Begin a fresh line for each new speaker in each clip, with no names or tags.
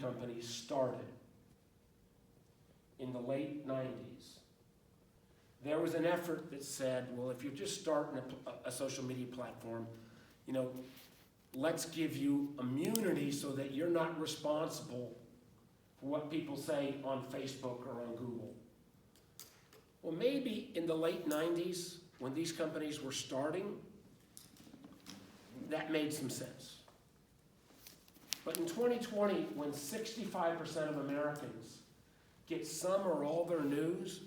companies started in the late 90s, there was an effort that said, well, if you're just starting a social media platform, let's give you immunity so that you're not responsible for what people say on Facebook or on Google. Well, maybe in the late 90s, when these companies were starting, that made some sense. But in 2020, when 65% of Americans get some or all their news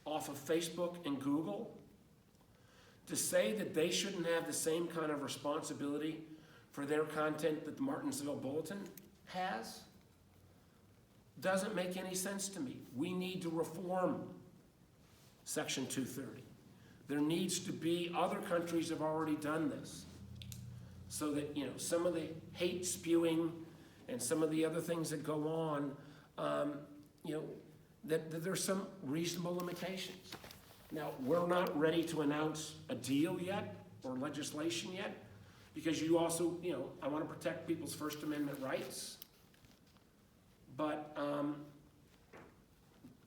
off of Facebook and Google, to say that they shouldn't have the same kind of responsibility for their content that the Martinsville Bulletin has doesn't make any sense to me. We need to reform Section 230. There needs to be, other countries have already done this, so that some of the hate spewing and some of the other things that go on, that there's some reasonable limitations. Now, we're not ready to announce a deal yet or legislation yet, because you also, I want to protect people's First Amendment rights. But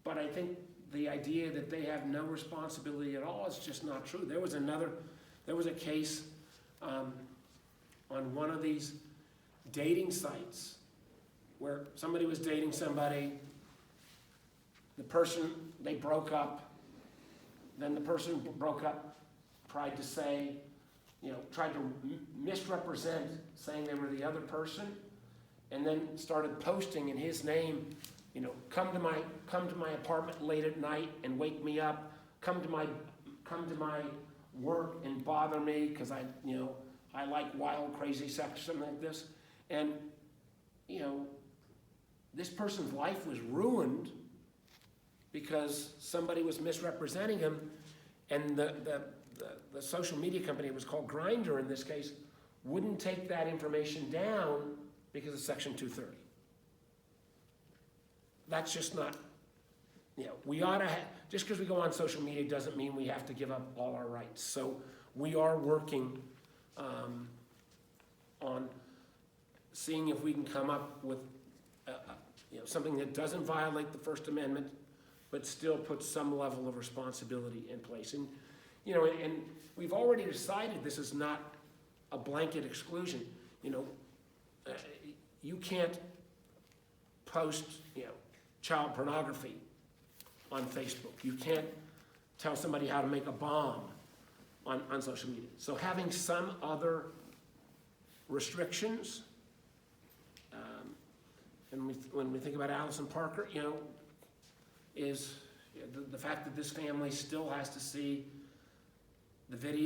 I think the idea that they have no responsibility at all is just not true. There was a case on one of these dating sites where somebody was dating somebody, they broke up, then the person who broke up tried to misrepresent, saying they were the other person, and then started posting in his name, come to my apartment late at night and wake me up, come to my work and bother me because I like wild, crazy sex, something like this. And, this person's life was ruined because somebody was misrepresenting him, and the social media company, it was called Grindr in this case, wouldn't take that information down because of Section 230. That's just not, we ought to have, just because we go on social media doesn't mean we have to give up all our rights. So we are working on seeing if we can come up with something that doesn't violate the First Amendment, but still puts some level of responsibility in place. And and we've already decided this is not a blanket exclusion. You can't post child pornography on Facebook. You can't tell somebody how to make a bomb on social media. So having some other restrictions, and when we think about Allison Parker, is the fact that this family still has to see the video